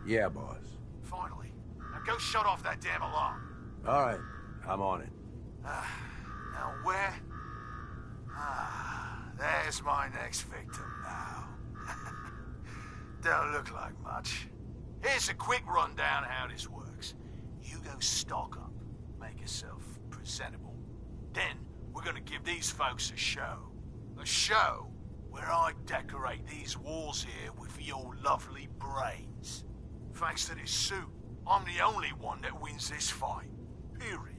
Yeah, boss. Finally. Now go shut off that damn alarm. All right, I'm on it. Now where? There's my next victim now. Don't look like much. Here's a quick rundown how this works. You go stock up, make yourself presentable. Then we're gonna give these folks a show. A show where I decorate these walls here with your lovely brains. Thanks to this suit, I'm the only one that wins this fight. Period.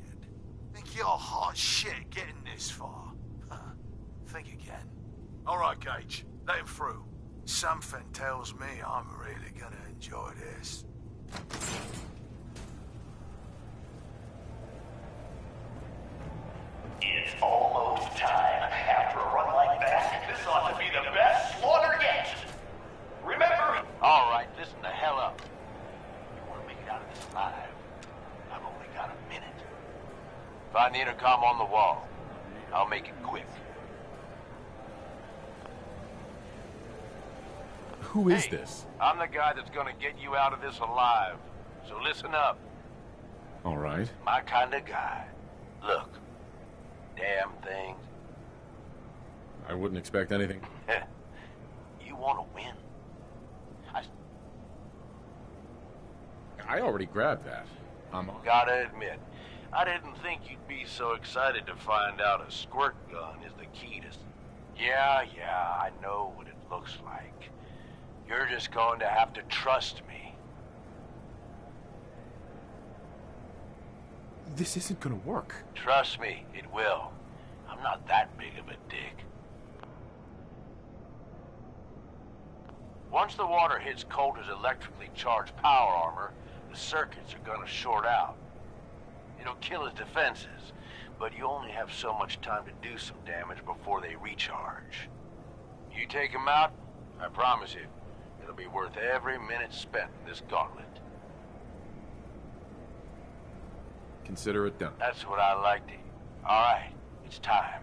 Think you're hot shit getting this far? Think again. All right, Gage. Let him through. Something tells me I'm really gonna enjoy this. It's almost time. After a run like that, this ought to be the best slaughter yet. Remember? All right, listen the hell up. You want to make it out of this alive? I've only got a minute. Find the intercom on the wall. I'll make it quick. Who is this? I'm the guy that's gonna get you out of this alive. So listen up. All right. My kind of guy. Look. Damn things. I wouldn't expect anything. You want to win? I already grabbed that. I'm on. Gotta admit, I didn't think you'd be so excited to find out a squirt gun is the key to... Yeah, I know what it looks like. You're just going to have to trust me. This isn't gonna work. Trust me, it will. I'm not that big of a dick. Once the water hits Coulter's electrically charged power armor, the circuits are gonna short out. It'll kill his defenses, but you only have so much time to do some damage before they recharge. You take him out, I promise you, it'll be worth every minute spent in this gauntlet. Consider it done. That's what I like to hear. All right, it's time.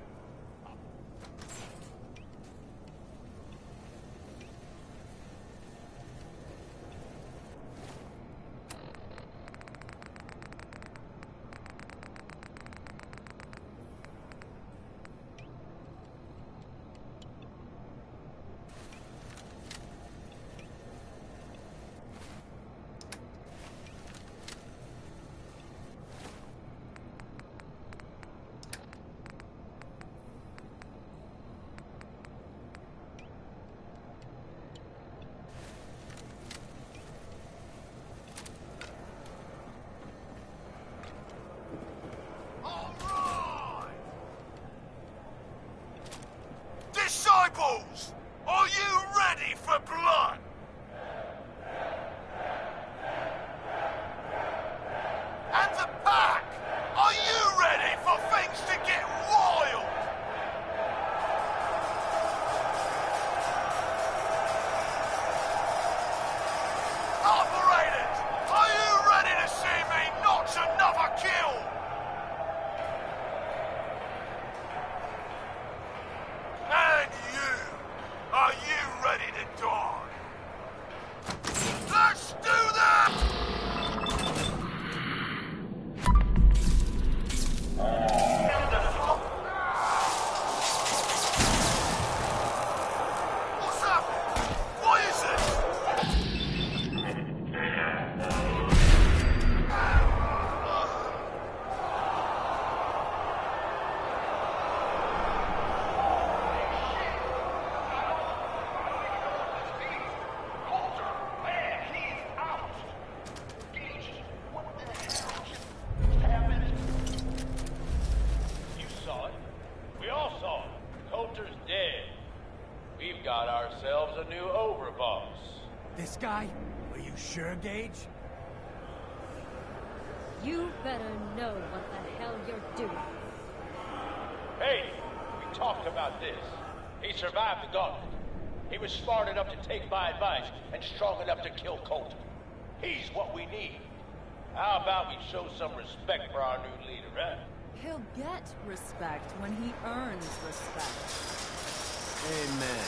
Disciples, are you ready for blood? And the pack, are you ready for things to get wild? Operators, are you ready to see me notch another kill? And you, are you ready to die? Let's do that! What's happening? What is this? You saw it. We all saw it. Coulter's dead. We've got ourselves a new overboss. This guy? Are you sure, Gage? You better know what the hell you're doing. Hey, we talked about this. He survived the gauntlet. He was smart enough to take my advice and strong enough to kill Coulter. He's what we need. How about we show some respect for our new leader, huh? He'll get respect when he earns respect. Amen.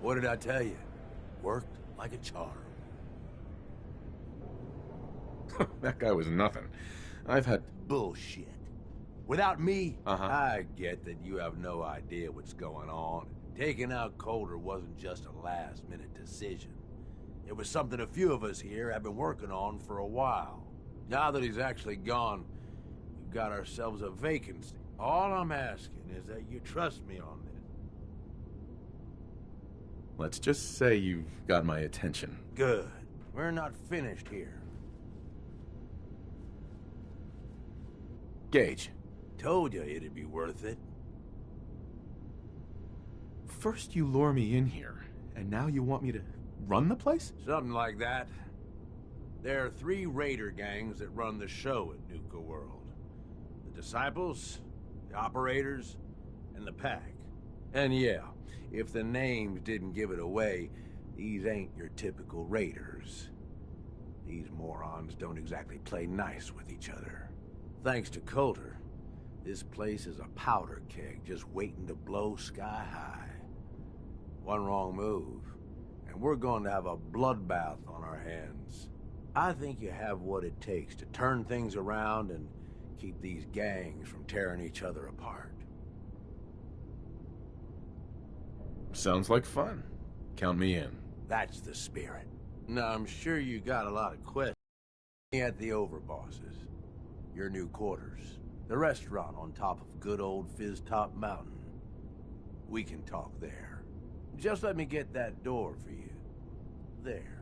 What did I tell you? Worked like a charm. That guy was nothing. I've had... Bullshit. Without me, Uh-huh. I get that you have no idea what's going on. Taking out Calder wasn't just a last-minute decision. It was something a few of us here have been working on for a while. Now that he's actually gone, we've got ourselves a vacancy. All I'm asking is that you trust me on this. Let's just say you've got my attention. Good. We're not finished here. Gage. Told you it'd be worth it. First you lure me in here, and now you want me to run the place? Something like that. There are 3 raider gangs that run the show at Nuka World. The Disciples, the Operators, and the Pack. And yeah, if the names didn't give it away, these ain't your typical raiders. These morons don't exactly play nice with each other. Thanks to Coulter, this place is a powder keg just waiting to blow sky high. One wrong move, and we're going to have a bloodbath on our hands. I think you have what it takes to turn things around and keep these gangs from tearing each other apart. Sounds like fun. Count me in. That's the spirit. Now, I'm sure you got a lot of questions at the overbosses. Your new quarters. The restaurant on top of good old Fizz Top Mountain. We can talk there. Just let me get that door for you. There.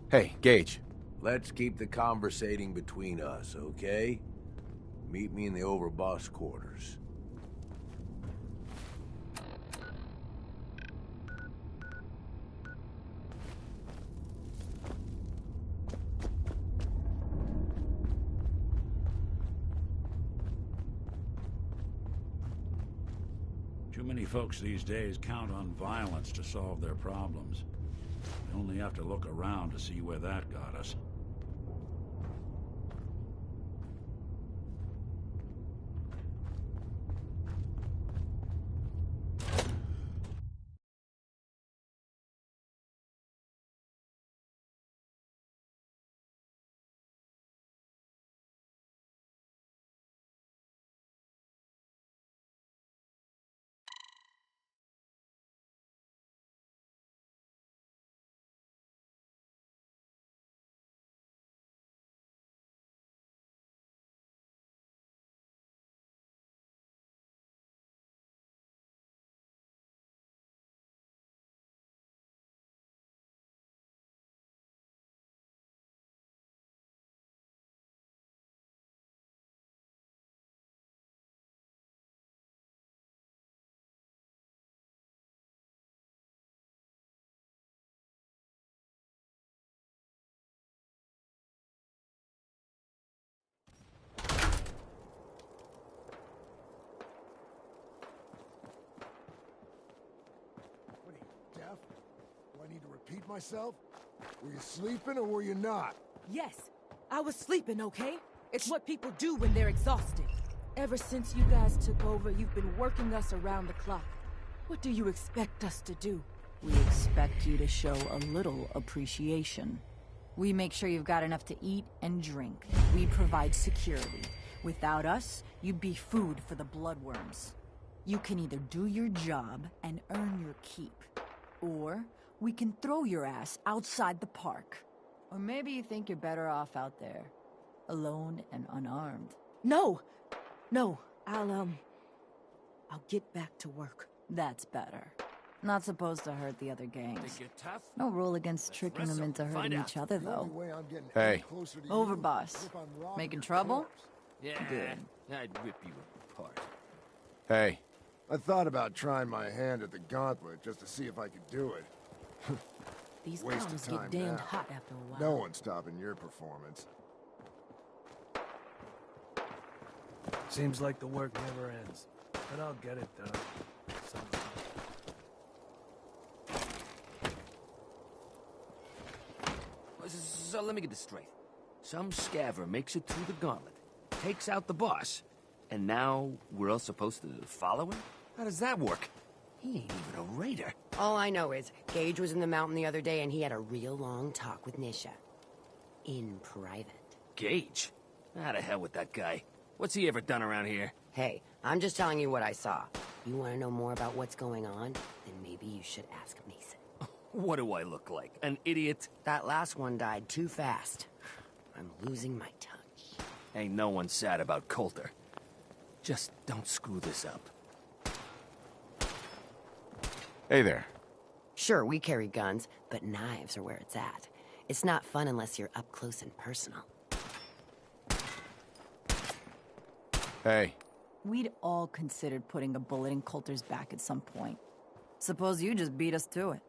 Hey, Gage. Let's keep the conversating between us, okay? Meet me in the overboss quarters. Too many folks these days count on violence to solve their problems. They only have to look around to see where that got us. What are you, deaf? Do I need to repeat myself? Were you sleeping or were you not? Yes, I was sleeping, okay? It's what people do when they're exhausted. Ever since you guys took over, you've been working us around the clock. What do you expect us to do? We expect you to show a little appreciation. We make sure you've got enough to eat and drink. We provide security. Without us, you'd be food for the bloodworms. You can either do your job and earn your keep, or we can throw your ass outside the park. Or maybe you think you're better off out there, alone and unarmed. No! No, I'll get back to work. That's better. Not supposed to hurt the other gangs. Think you're tough? No rule against tricking them into hurting each other, The only though. way I'm getting Hey. any closer to you Overboss. is if I'm robbing Making your trouble? corpse. Yeah, Good. I'd rip you apart. Hey. I thought about trying my hand at the gauntlet just to see if I could do it. These Waste of clowns time get damned now. hot after a while. No one's stopping your performance. Seems like the work never ends, but I'll get it done. Somehow. So let me get this straight. Some scaver makes it through the gauntlet, takes out the boss, and now we're all supposed to follow him? How does that work? He ain't even a raider. All I know is, Gage was in the mountain the other day and he had a real long talk with Nisha. In private. Gage? How the hell with that guy? What's he ever done around here? Hey, I'm just telling you what I saw. You want to know more about what's going on? Then maybe you should ask Mason. What do I look like? An idiot? That last one died too fast. I'm losing my touch. Ain't no one sad about Coulter. Just don't screw this up. Hey there. Sure, we carry guns, but knives are where it's at. It's not fun unless you're up close and personal. Hey. We'd all considered putting a bullet in Coulter's back at some point. Suppose you just beat us to it.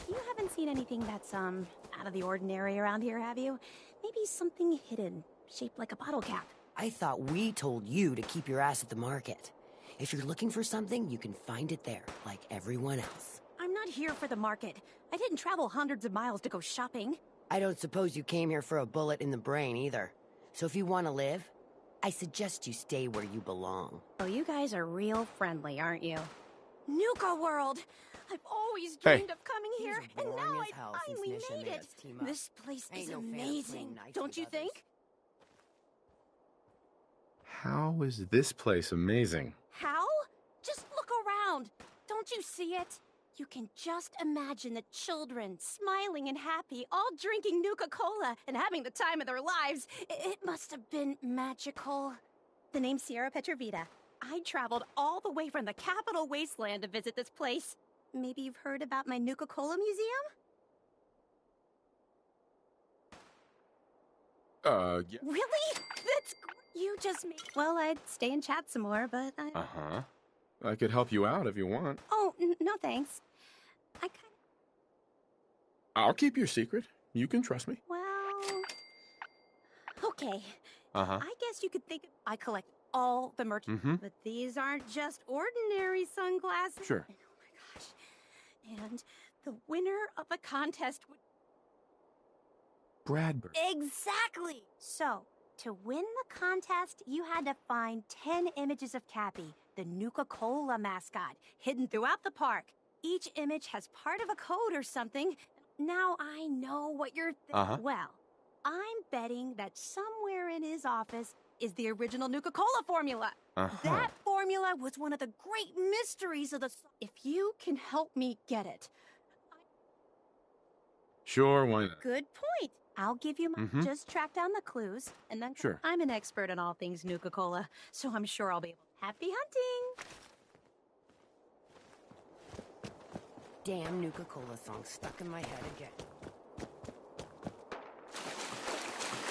You haven't seen anything that's, out of the ordinary around here, have you? Maybe something hidden, shaped like a bottle cap. I thought we told you to keep your ass at the market. If you're looking for something, you can find it there, like everyone else. I'm not here for the market. I didn't travel hundreds of miles to go shopping. I don't suppose you came here for a bullet in the brain, either. So if you want to live, I suggest you stay where you belong. Oh, you guys are real friendly, aren't you? Nuka World! I've always Hey. dreamed of coming here, and boring now as I hell since finally Nisha made made it. us team up. This place Ain't is no fan of playing amazing, nice don't with you others. think? How is this place amazing? How? Just look around. Don't you see it? You can just imagine the children smiling and happy, all drinking Nuka-Cola and having the time of their lives. It must have been magical. The name's Sierra Petrovita. I traveled all the way from the capital wasteland to visit this place. Maybe you've heard about my Nuka-Cola museum? Yeah. Really? That's you just made. Well, I'd stay and chat some more, but I. Uh-huh. I could help you out if you want. Oh, no thanks. I kind I'll keep your secret. You can trust me. Well. Okay. Uh-huh. I guess you could think I collect all the merch, but these aren't just ordinary sunglasses. Sure. Oh my gosh. And the winner of the contest would. Bradbury. Exactly! So, to win the contest, you had to find 10 images of Cappy, the Nuka-Cola mascot, hidden throughout the park. Each image has part of a code or something. Now I know what you're thinking. Well, I'm betting that somewhere in his office is the original Nuka-Cola formula. That formula was one of the great mysteries of the... If you can help me get it. Sure, why not? Good point. I'll give you my... Just track down the clues, and then... Sure. I'm an expert in all things Nuka-Cola, so I'm sure I'll be able... Happy hunting! Damn Nuka-Cola song stuck in my head again.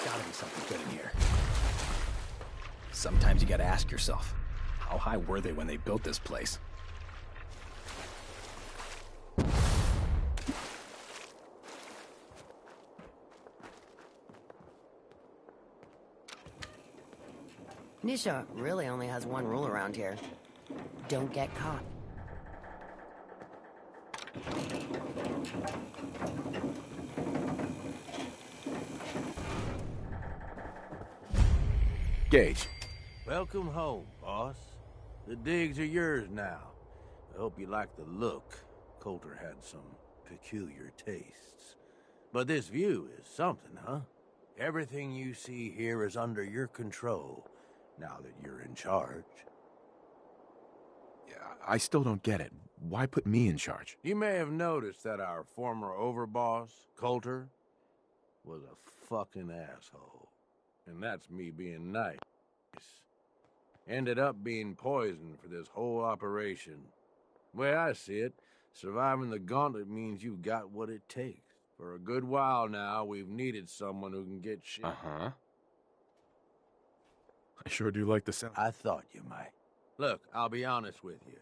Gotta be something good in here. Sometimes you gotta ask yourself, how high were they when they built this place? Nisha really only has one rule around here. Don't get caught. Gage. Welcome home, boss. The digs are yours now. I hope you like the look. Coulter had some peculiar tastes. But this view is something, huh? Everything you see here is under your control, now that you're in charge. Yeah, I still don't get it. Why put me in charge? You may have noticed that our former overboss, Coulter, was a fucking asshole. And that's me being nice. Ended up being poisoned for this whole operation. The way I see it, surviving the gauntlet means you've got what it takes. For a good while now, we've needed someone who can get shit. I sure do like the sound. I thought you might. Look, I'll be honest with you.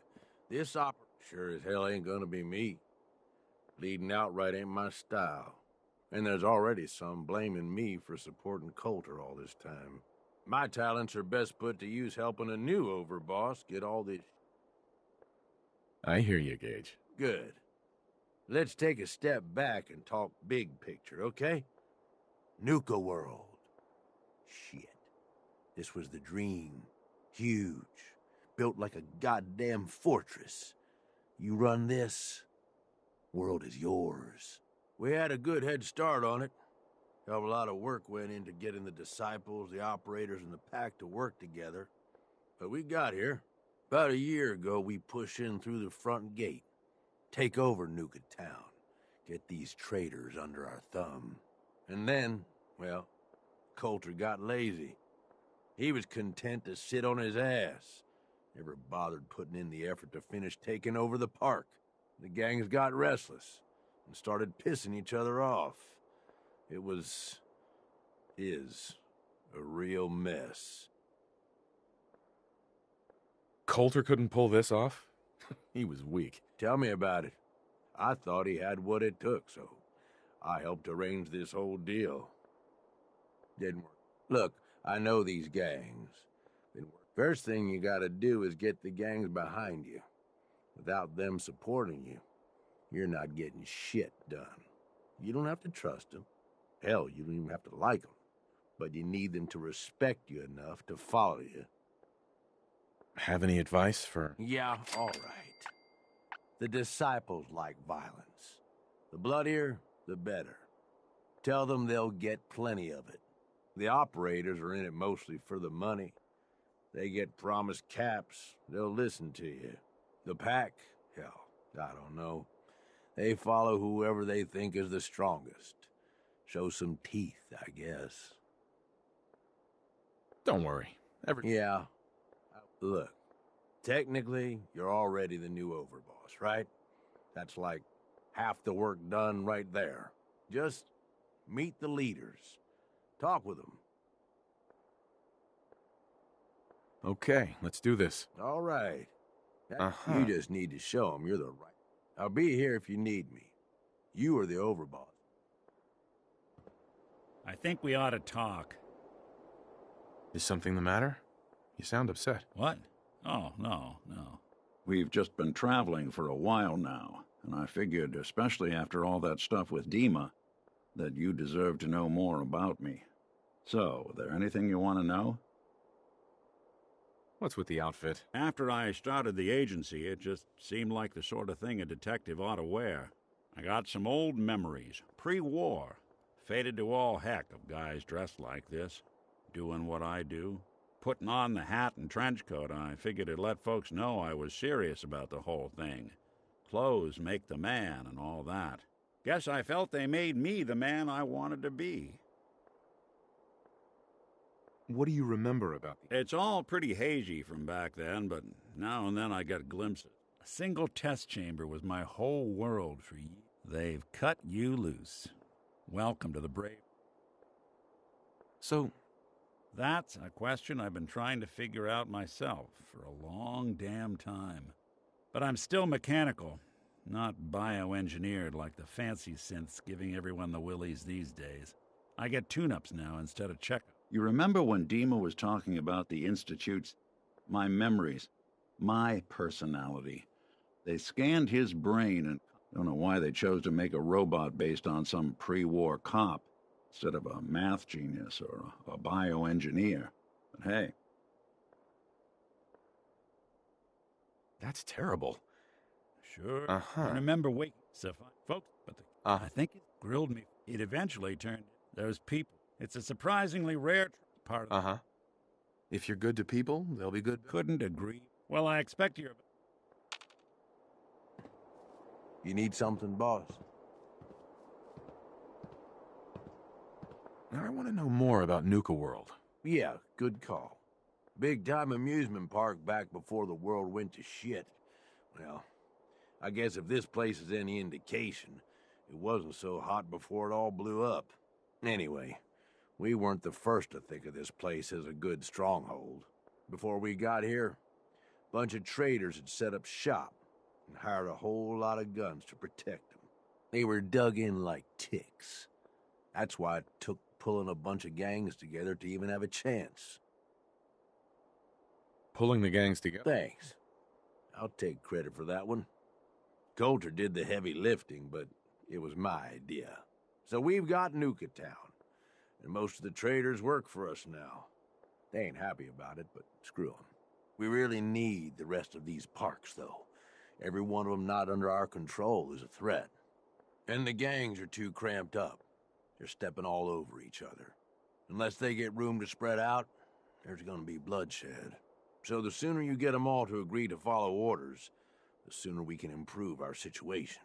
This operation sure as hell ain't gonna be me. Leading outright ain't my style. And there's already some blaming me for supporting Coulter all this time. My talents are best put to use helping a new overboss get all this... I hear you, Gage. Good. Let's take a step back and talk big picture, okay? Nuka world. Shit. This was the dream. Huge. Built like a goddamn fortress. You run this, world is yours. We had a good head start on it. Hell of a lot of work went into getting the disciples, the operators, and the pack to work together. But we got here. About a year ago, we pushed in through the front gate. Take over Nuka Town. Get these traitors under our thumb. And then, well, Coulter got lazy. He was content to sit on his ass. Never bothered putting in the effort to finish taking over the park. The gangs got restless and started pissing each other off. It is a real mess. Coulter couldn't pull this off? He was weak. Tell me about it. I thought he had what it took, so I helped arrange this whole deal. Didn't work. Look, I know these gangs. First thing you gotta do is get the gangs behind you. Without them supporting you, you're not getting shit done. You don't have to trust them. Hell, you don't even have to like them. But you need them to respect you enough to follow you. Have any advice for... Yeah, all right. The disciples like violence. The bloodier, the better. Tell them they'll get plenty of it. The operators are in it mostly for the money. They get promised caps, they'll listen to you. The pack, hell, I don't know. They follow whoever they think is the strongest. Show some teeth, I guess. Don't worry. Yeah. Look, technically, you're already the new overboss, right? That's like half the work done right there. Just meet the leaders. Talk with them. Okay, let's do this. All right. You just need to show them you're the right. I'll be here if you need me. You are the overboss. I think we ought to talk. Is something the matter? You sound upset. What? Oh, no. We've just been traveling for a while now, and I figured, especially after all that stuff with Dima, that you deserve to know more about me. So, there anything you want to know? What's with the outfit? After I started the agency, it just seemed like the sort of thing a detective ought to wear. I got some old memories, pre-war. Faded to all heck of guys dressed like this, doing what I do. Putting on the hat and trench coat, I figured it'd let folks know I was serious about the whole thing. Clothes make the man and all that. Guess I felt they made me the man I wanted to be. What do you remember about the... It's all pretty hazy from back then, but now and then I get glimpses. A single test chamber was my whole world for years. They've cut you loose. Welcome to the brave. So... That's a question I've been trying to figure out myself for a long damn time. But I'm still mechanical, not bioengineered like the fancy synths giving everyone the willies these days. I get tune-ups now instead of checkups. You remember when Dima was talking about the Institute's... my memories, my personality. They scanned his brain and I don't know why they chose to make a robot based on some pre-war cop instead of a math genius or a bioengineer. But hey. That's terrible. Sure. I remember waiting, folks, but I think it grilled me. It eventually turned those people. It's a surprisingly rare part of If you're good to people, they'll be good. Couldn't agree. Well, I expect you're... You need something, boss? I want to know more about Nuka World. Yeah, good call. Big-time amusement park back before the world went to shit. Well, I guess if this place is any indication, it wasn't so hot before it all blew up. Anyway, we weren't the first to think of this place as a good stronghold. Before we got here, a bunch of traders had set up shop and hired a whole lot of guns to protect them. They were dug in like ticks. That's why it took pulling a bunch of gangs together to even have a chance. pulling the gangs together. Thanks. I'll take credit for that one. Coulter did the heavy lifting, but it was my idea. So we've got Nuka Town, and most of the traders work for us now. They ain't happy about it, but screw them. We really need the rest of these parks, though. Every one of them not under our control is a threat. And the gangs are too cramped up. They're stepping all over each other. Unless they get room to spread out, there's gonna be bloodshed. So the sooner you get them all to agree to follow orders, the sooner we can improve our situation.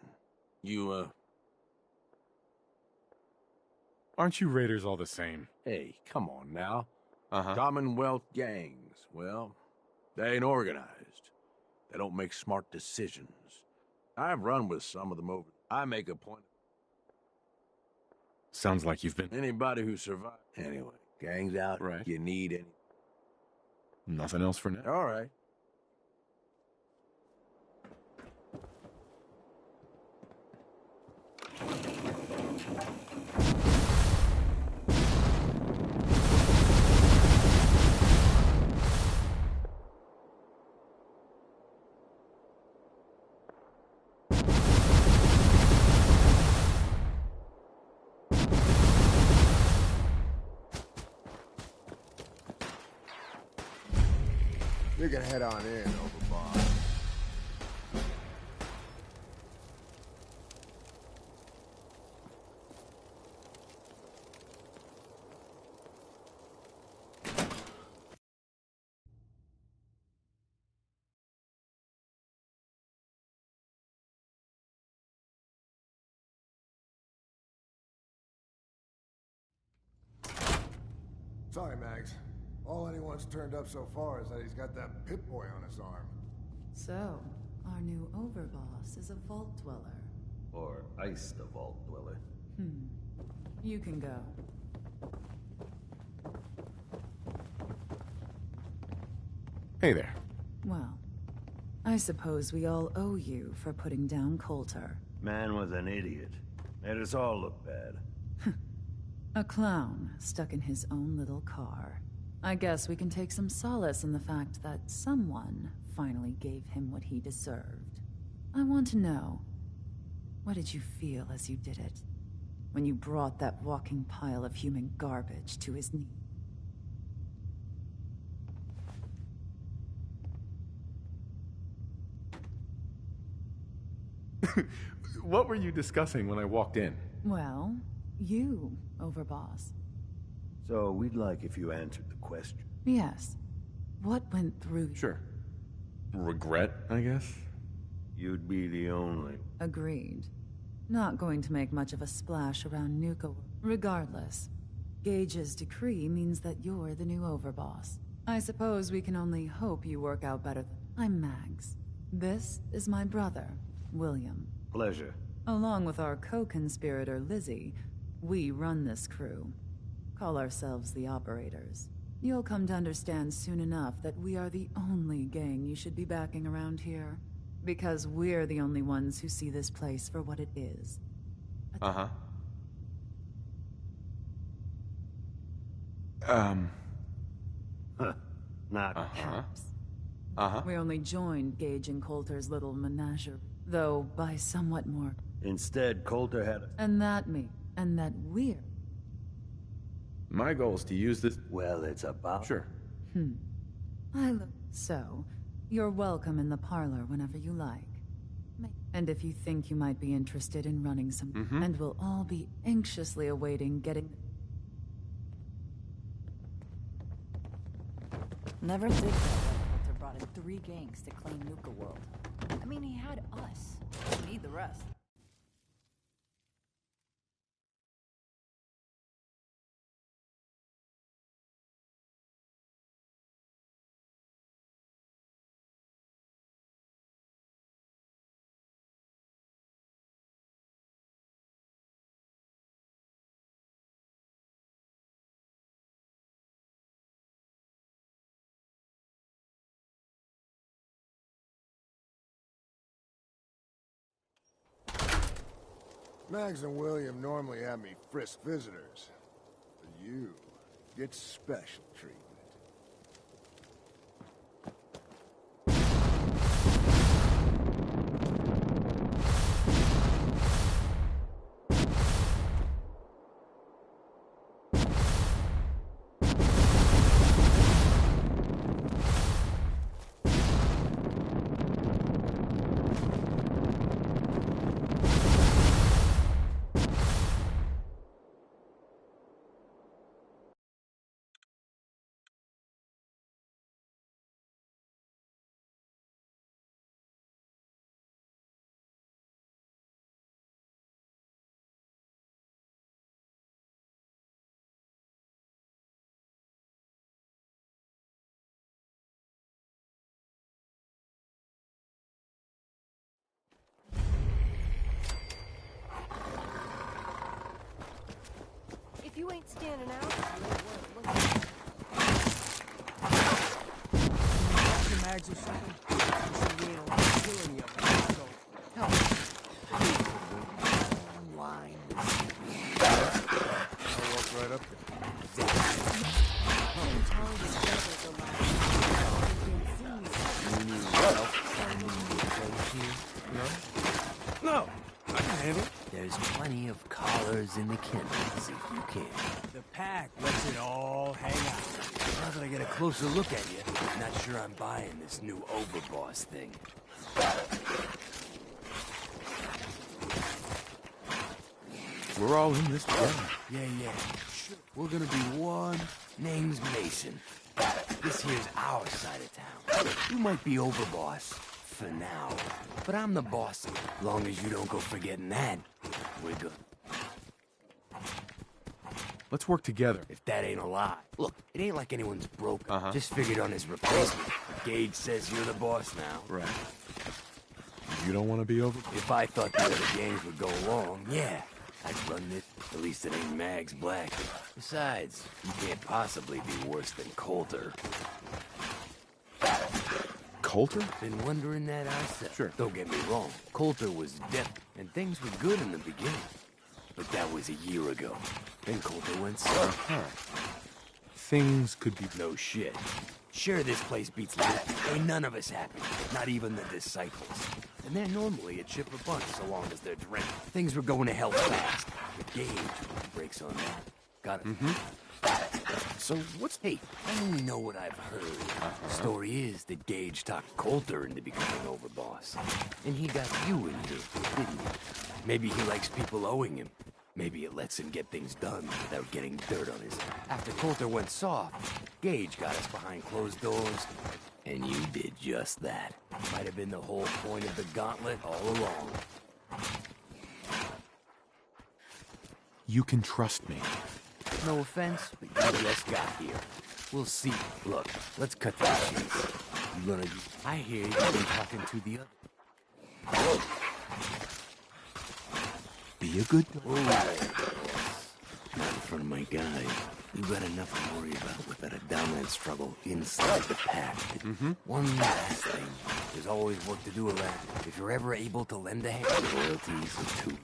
Aren't you raiders all the same? Hey, come on now. Uh-huh. Commonwealth gangs, well, they ain't organized. They don't make smart decisions. I've run with some of them over. I make a point. Sounds like you've been... Anybody who survived. Anyway, gangs out. Right. You need any... Nothing else for now. All right. You can head on in, Overboss. Sorry, Mags. All anyone's turned up so far is that he's got that Pip-Boy on his arm. So, our new overboss is a vault dweller. Or iced a vault dweller. You can go. Hey there. Well, I suppose we all owe you for putting down Coulter. Man was an idiot. Made us all look bad. A clown stuck in his own little car. I guess we can take some solace in the fact that someone finally gave him what he deserved. I want to know, what did you feel as you did it? When you brought that walking pile of human garbage to his knee? What were you discussing when I walked in? Well, you, Overboss. So we'd like if you answered the question. Yes. What went through you? Sure. Regret, I guess? You'd be the only. Agreed. Not going to make much of a splash around Nuka. Regardless, Gage's decree means that you're the new Overboss. I suppose we can only hope you work out better. I'm Mags. This is my brother, William. Pleasure. Along with our co-conspirator, Lizzie, we run this crew. Call ourselves the Operators. You'll come to understand soon enough that we are the only gang you should be backing around here. Because we're the only ones who see this place for what it is. Uh-huh. Not Uh-huh. We only joined Gage and Coulter's little menagerie, though by somewhat more. Instead, Coulter had a... And that we're... My goal is to use this... Well, it's about... Sure. So, you're welcome in the parlor whenever you like. And if you think you might be interested in running some... And we'll all be anxiously awaiting getting... Never think that Coulter brought in 3 gangs to claim Nuka World. I mean, he had us. We need the rest. Mags and William normally have me frisk visitors. But you get special treatment. You ain't standing out. Your mags or something? You ain't allowed killing you, so help me. Line. I'll walk right up there. No, I can handle it. There's plenty of collars in the kennels if you can. The pack lets it all hang out. Now that I get a closer look at you, I'm not sure I'm buying this new overboss thing. We're all in this together. Yeah. Sure. We're gonna be one. Name's Mason. This here's our side of town. You might be overboss for now, but I'm the boss. Long as you don't go forgetting that, we're good. Let's work together. If that ain't a lie. Look, it ain't like anyone's broken. Just figured on his replacement. Gage says you're the boss now. Right. You don't want to be over? If I thought the other gangs would go along, yeah, I'd run this. At least it ain't Mags Black. Besides, you can't possibly be worse than Coulter. Coulter? Been wondering that ourselves. Sure. Don't get me wrong. Coulter was deaf, and things were good in the beginning. But that was a year ago. Then Coulter went south. Things could be... No shit. Sure, this place beats that. Ain't none of us happy. Not even the Disciples. And they're normally a chipper bunch so long as they're drinking. Things were going to hell fast. But Gage breaks on that. Got it? So what's... Hey, I only know what I've heard. The story is that Gage talked Coulter into becoming overboss. And he got you in here, didn't he? Maybe he likes people owing him. Maybe it lets him get things done without getting dirt on his... After Coulter went soft, Gage got us behind closed doors, and you did just that. Might have been the whole point of the gauntlet all along. You can trust me. No offense, but you just got here. We'll see. Look, let's cut to the chase. You gonna... I hear you've been talking to the other... Be a good... Oh, not in front of my guy. You got enough to worry about without a dominant struggle inside the pack. One last thing. There's always work to do around. If you're ever able to lend a hand, royalties too.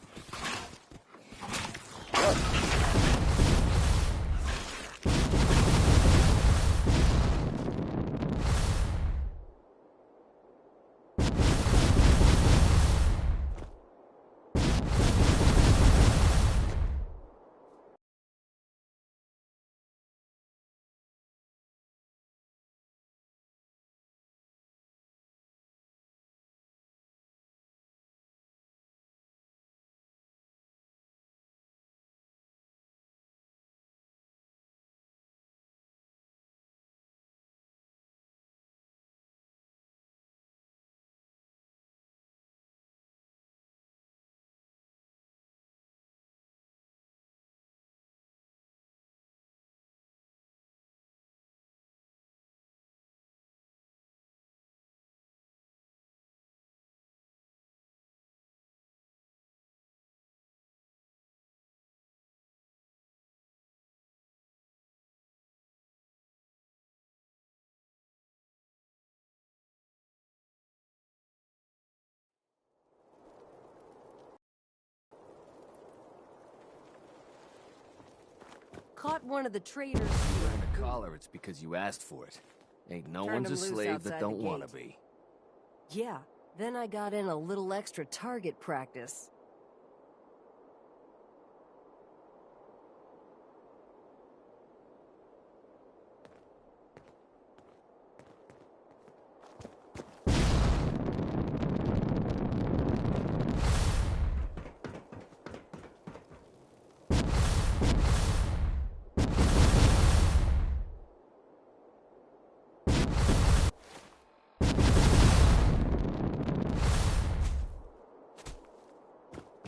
Caught one of the traitors. You earned a collar, it's because you asked for it. Ain't no Turned one's a him loose slave that outside don't the want to gate. be. Yeah, then I got in a little extra target practice.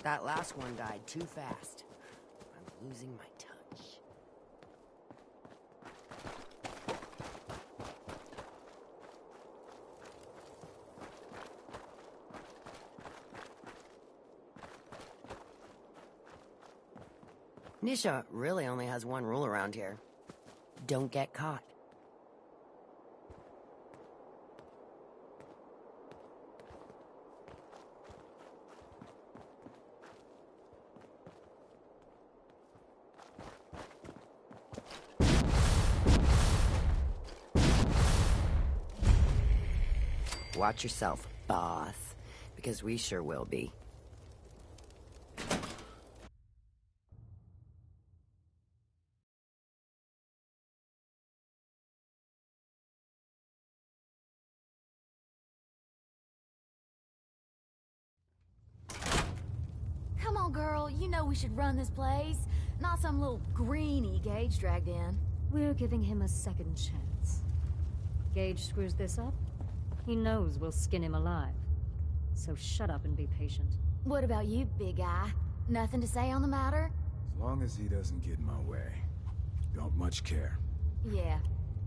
That last one died too fast. I'm losing my touch. Nisha really only has one rule around here. Don't get caught. Watch yourself, boss, because we sure will be. Come on, girl. You know we should run this place. Not some little greenie Gage dragged in. We're giving him a second chance. Gage screws this up, he knows we'll skin him alive. So shut up and be patient. What about you, big guy? Nothing to say on the matter? As long as he doesn't get in my way. Don't much care. Yeah,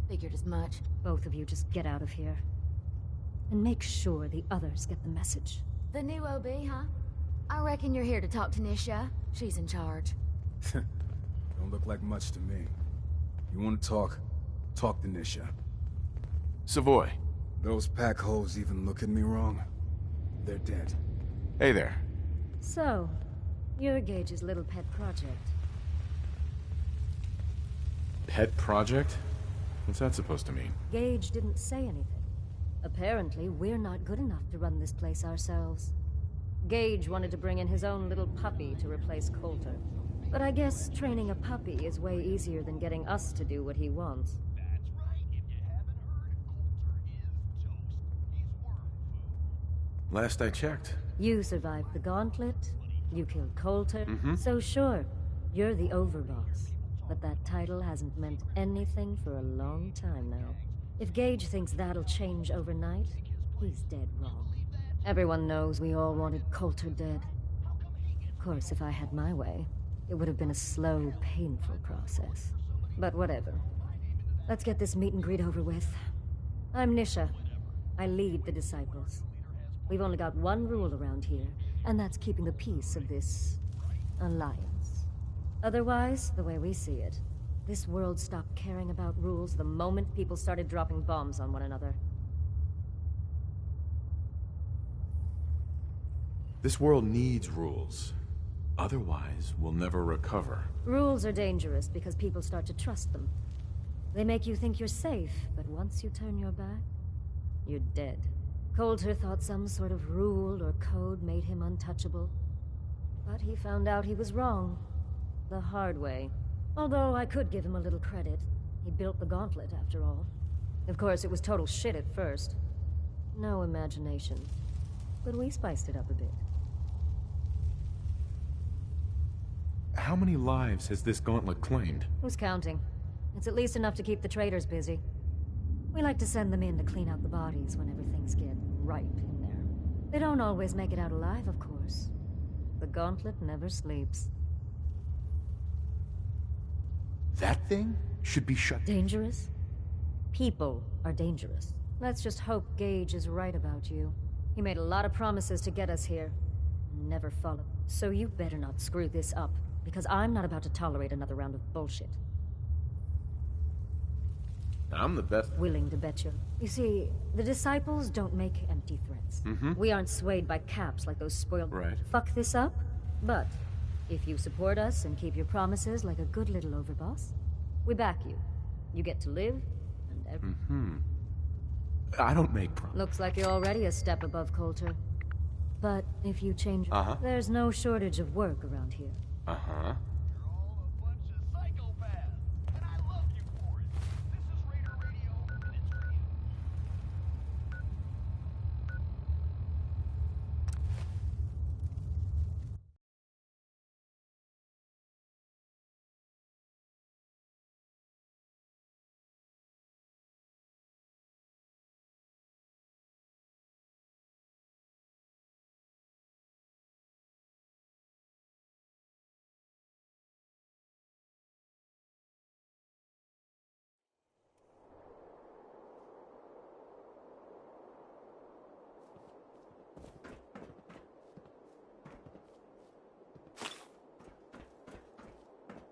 figured as much. Both of you just get out of here. And make sure the others get the message. The new OB, huh? I reckon you're here to talk to Nisha. She's in charge. Don't look like much to me. You want to talk? Talk to Nisha. Savoy. Those pack holes even look at me wrong. They're dead. Hey there. So, you're Gage's little pet project. Pet project? What's that supposed to mean? Gage didn't say anything. Apparently, we're not good enough to run this place ourselves. Gage wanted to bring in his own little puppy to replace Coulter. But I guess training a puppy is way easier than getting us to do what he wants. Last I checked. You survived the gauntlet, you killed Coulter, so sure, you're the overboss. But that title hasn't meant anything for a long time now. If Gage thinks that'll change overnight, he's dead wrong. Everyone knows we all wanted Coulter dead. Of course, if I had my way, it would have been a slow, painful process. But whatever. Let's get this meet and greet over with. I'm Nisha. I lead the Disciples. We've only got one rule around here, and that's keeping the peace of this alliance. Otherwise, the way we see it, this world stopped caring about rules the moment people started dropping bombs on one another. This world needs rules. Otherwise, we'll never recover. Rules are dangerous because people start to trust them. They make you think you're safe, but once you turn your back, you're dead. Coulter thought some sort of rule or code made him untouchable. But he found out he was wrong. The hard way. Although I could give him a little credit. He built the gauntlet, after all. Of course, it was total shit at first. No imagination. But we spiced it up a bit. How many lives has this gauntlet claimed? Who's counting? It's at least enough to keep the traders busy. We like to send them in to clean out the bodies whenever things get ripe in there. They don't always make it out alive, of course. The gauntlet never sleeps. That thing should be shut. Dangerous? People are dangerous. Let's just hope Gage is right about you. He made a lot of promises to get us here. Never followed. So you better not screw this up, because I'm not about to tolerate another round of bullshit. I'm the best. Willing to bet you. You see, the Disciples don't make empty threats. We aren't swayed by caps like those spoiled... Right. Fuck this up? But if you support us and keep your promises like a good little overboss, we back you. You get to live, and I don't make promises. Looks like you're already a step above Coulter. But if you change... There's no shortage of work around here.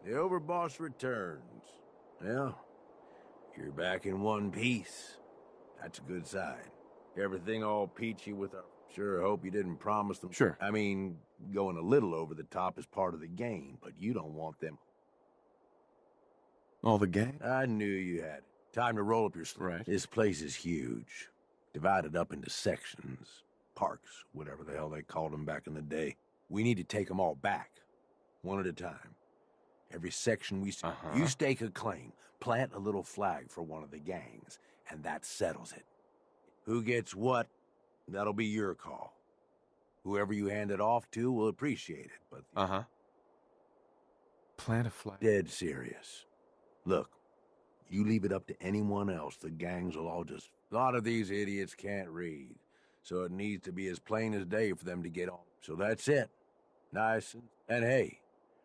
The overboss returns. Well, you're back in one piece. That's a good sign. Everything all peachy with our... Sure hope you didn't promise them... Sure. I mean, going a little over the top is part of the game, but you don't want them... All the gang? I knew you had it. Time to roll up your sleeves. Right. This place is huge. Divided up into sections. Parks, whatever the hell they called them back in the day. We need to take them all back. One at a time. Every section we... You stake a claim. Plant a little flag for one of the gangs. And that settles it. Who gets what, that'll be your call. Whoever you hand it off to will appreciate it, but... Plant a flag. Dead serious. Look, you leave it up to anyone else, the gangs will all just... A lot of these idiots can't read, so it needs to be as plain as day for them to get on. So that's it. Nice and hey,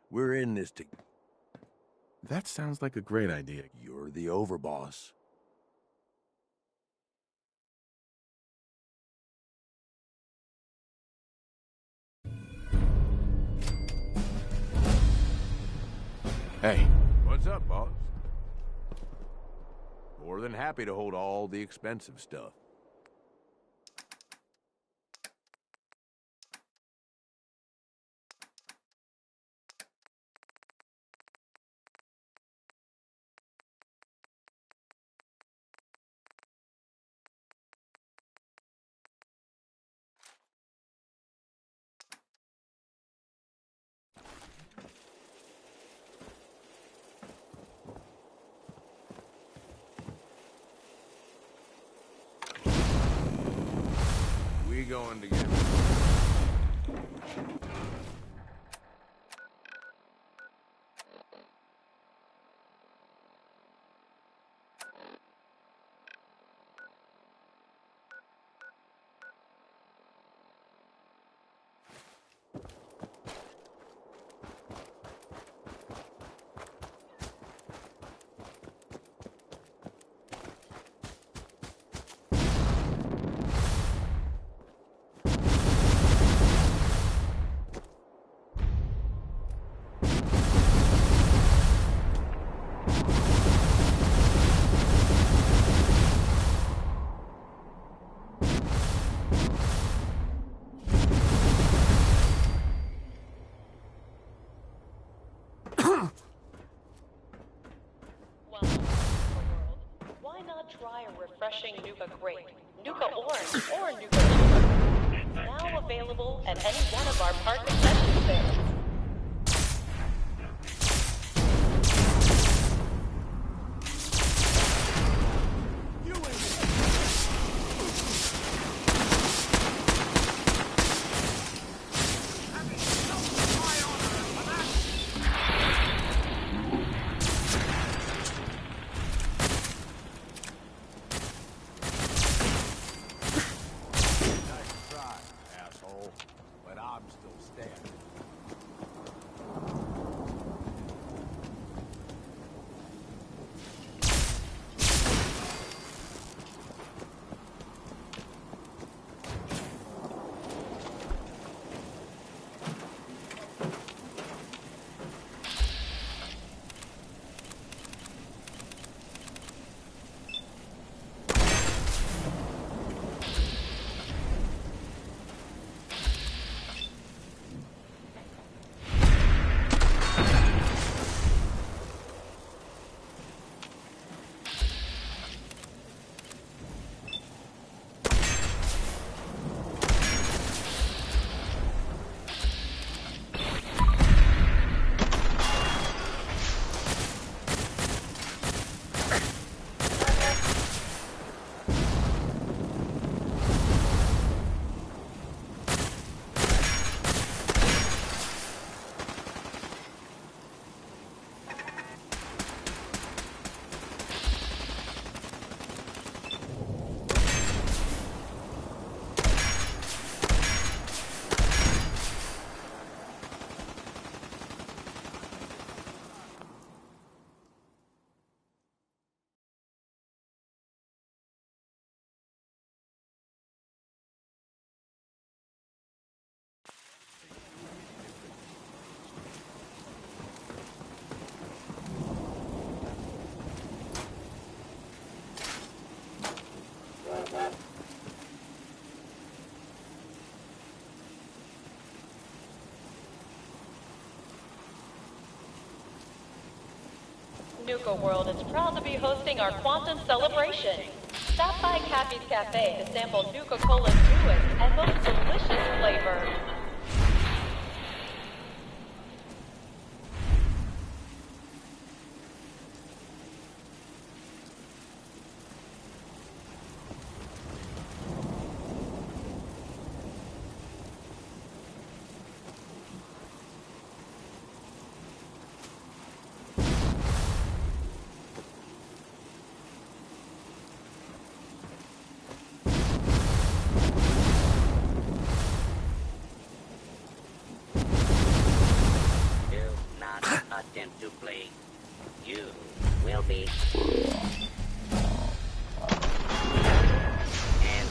we're in this together. That sounds like a great idea. You're the overboss. Hey. What's up, boss? More than happy to hold all the expensive stuff. We going together. Try a refreshing Nuka grape, Nuka orange, or Nuka Nuka. Now available at any one of our park concession stands. Nuka World is proud to be hosting our Quantum Celebration. Stop by Cappy's Cafe to sample Nuka Cola's newest and most delicious flavor. Attempt to play. You will be and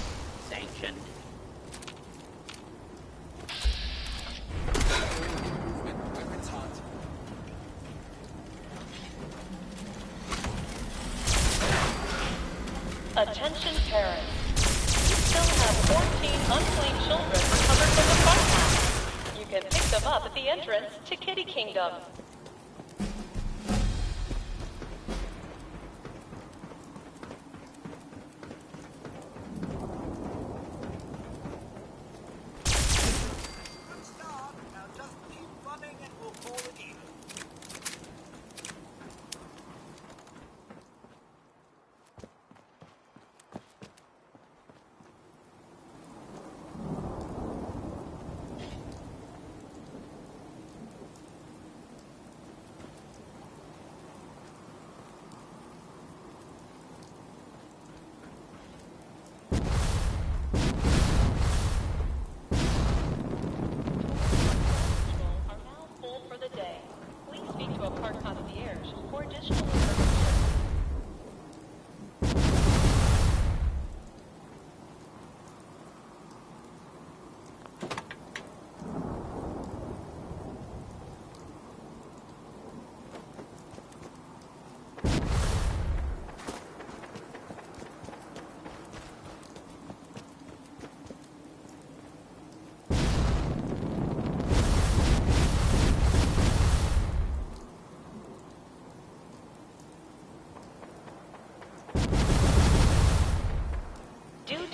sanctioned. Attention parents. You still have 14 unclaimed children recovered from the farmhouse. You can pick them up at the entrance to Kitty Kingdom.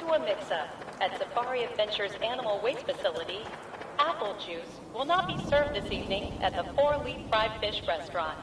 A mix-up at Safari Adventures Animal Waste Facility, apple juice will not be served this evening at the 4-Leaf Fried Fish Restaurant.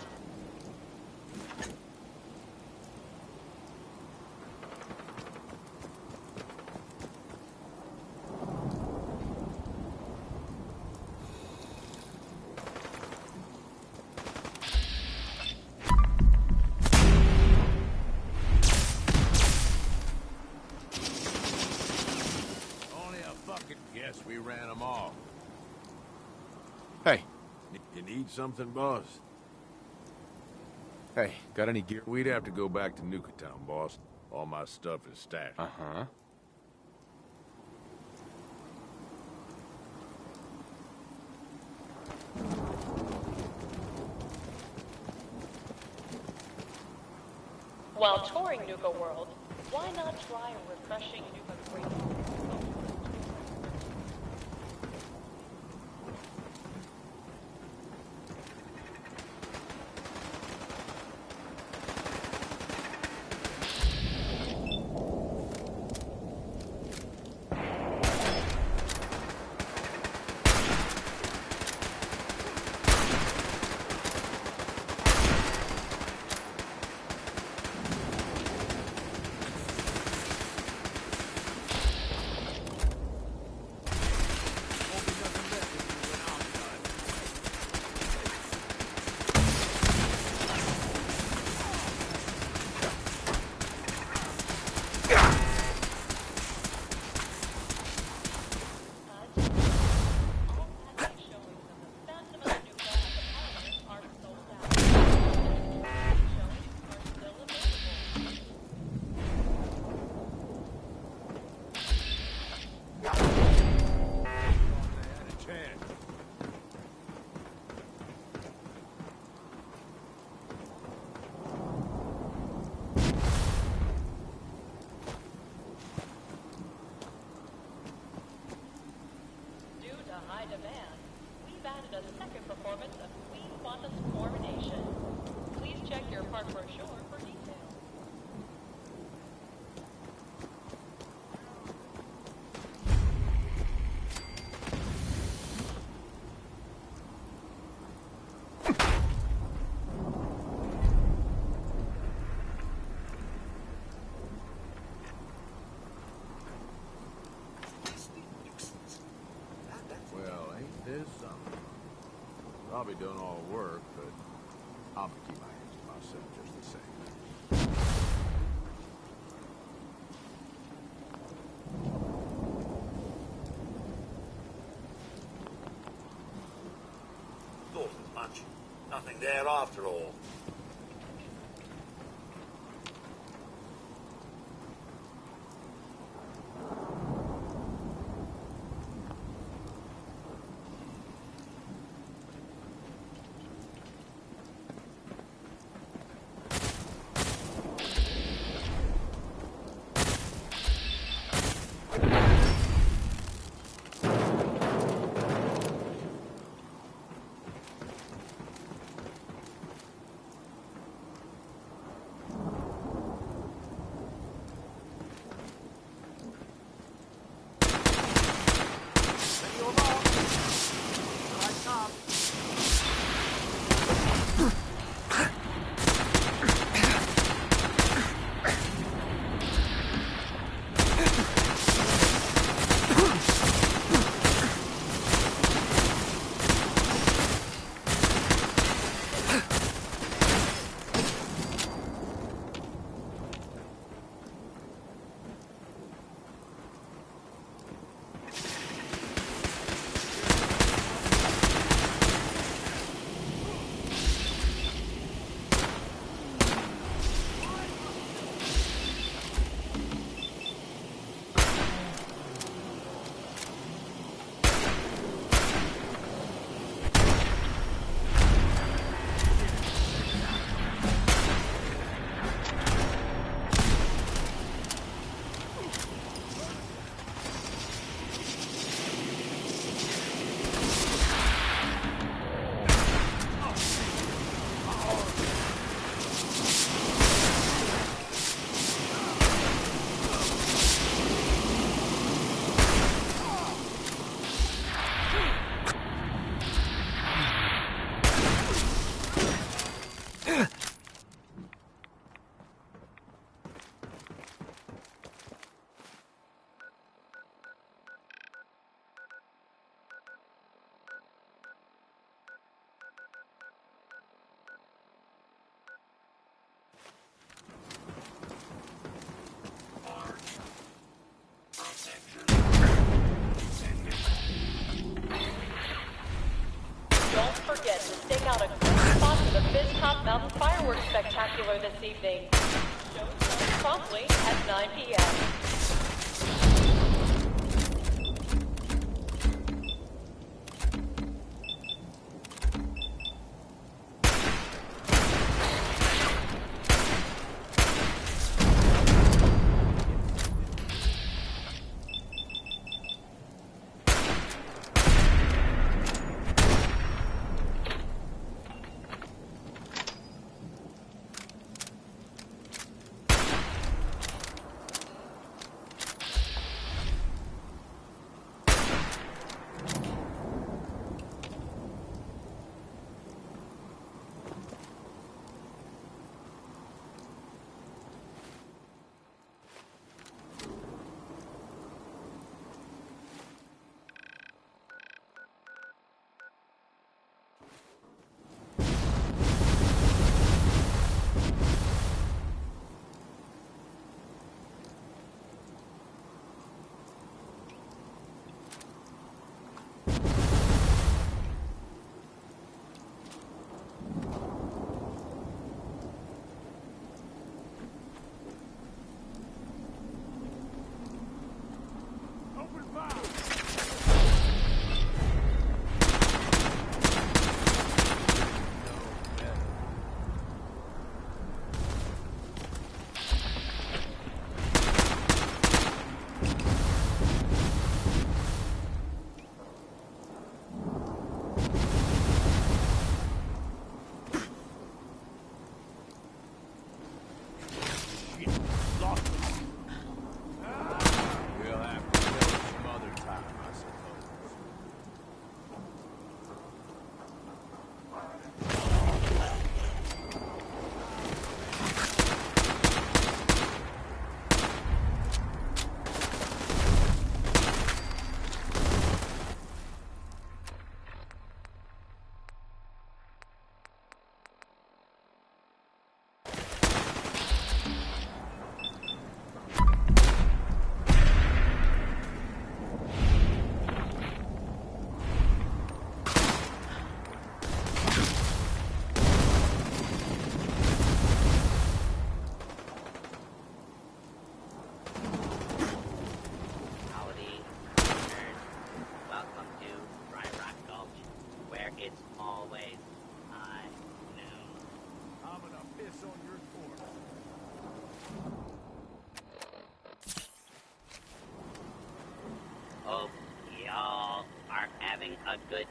We ran them off. Hey. You need something, boss? Hey, got any gear? We'd have to go back to Nuka Town, boss. All my stuff is stashed. Uh-huh. While touring Nuka World, why not try a refreshing Nuka Great? Demand, we've added a second performance of Queen Quantum's Coronation. Please check check your park brochure for details. Well, ain't this something? Probably doing all the work, but I'm gonna keep my hands to myself just the same. Thought as much. Nothing there after all. Don't forget to stake out a good spot for the Fizz Top Mountain Fireworks Spectacular this evening. Show starts promptly at 9 p.m.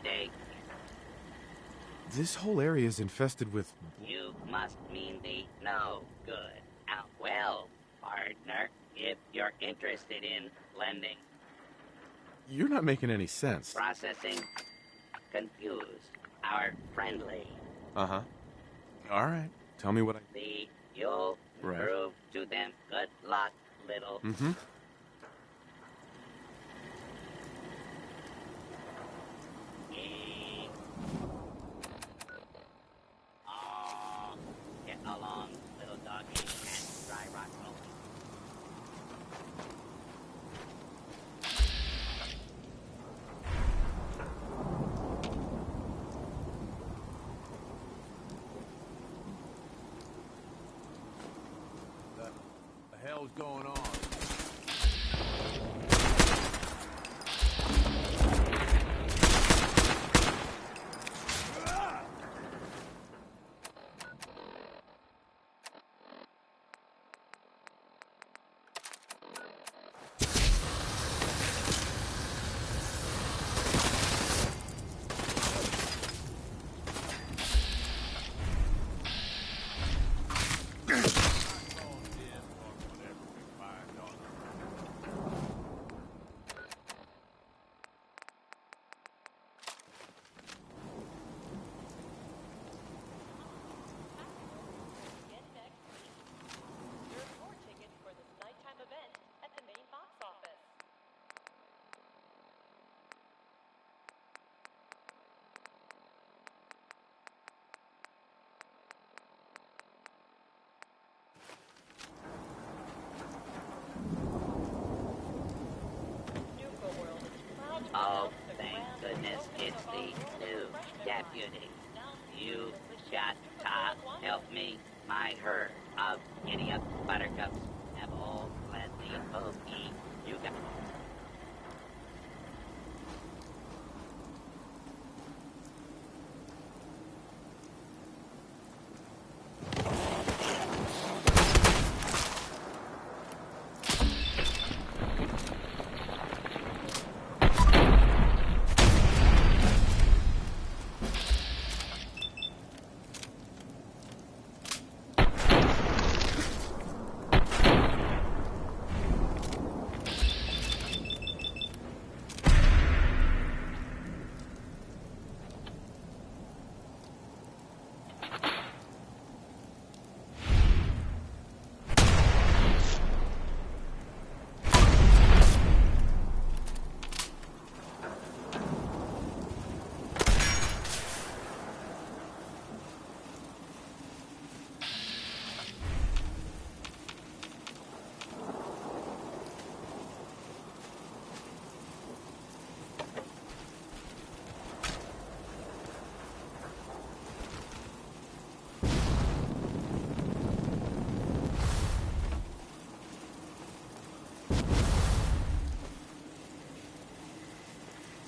mistake. This whole area is infested with... You must mean the no good. Well, partner, if you're interested in lending... You're not making any sense. Processing. Confused. Our friendly. Uh-huh. All right. Tell me what I... You'll Right. prove to them. Good luck, little... Mm-hmm. Get along, little doggy, and dry rock rolling. The hell's going on? Oh, thank goodness it's the new deputy. You got to help me. My herd of giddy-up buttercups have all fled the bogey. You got...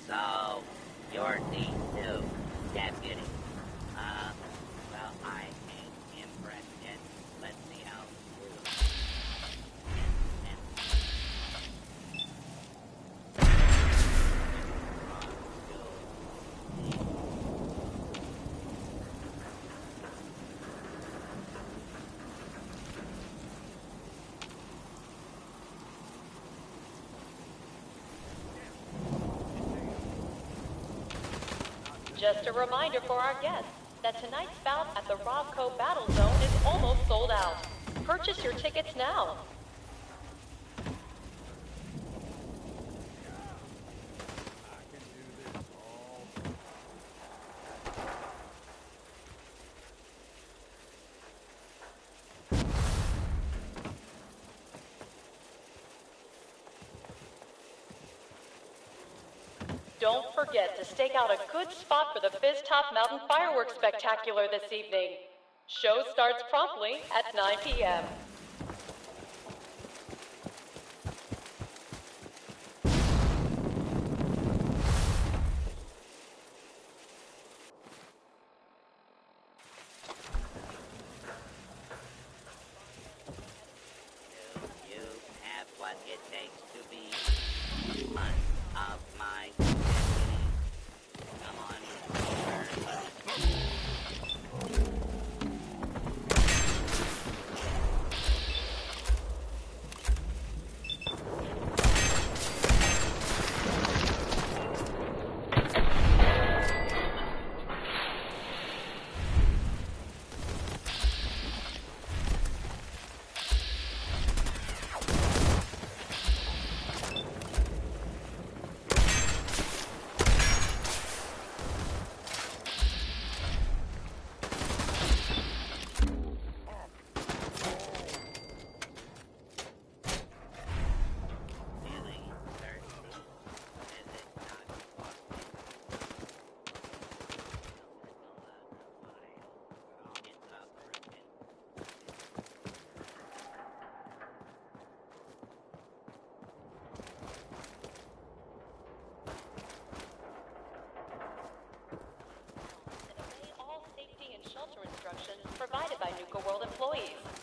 So, you're the new deputy. Well, I ain't impressed yet. Let's see how you do. Just a reminder for our guests that tonight's bout at the Robco Battle Zone is almost sold out. Purchase your tickets now. Don't forget to stake out a good spot for the Fizz Top Mountain Fireworks Spectacular this evening. Show starts promptly at 9 p.m. You have what it takes to be one of my deputies. Come on employees.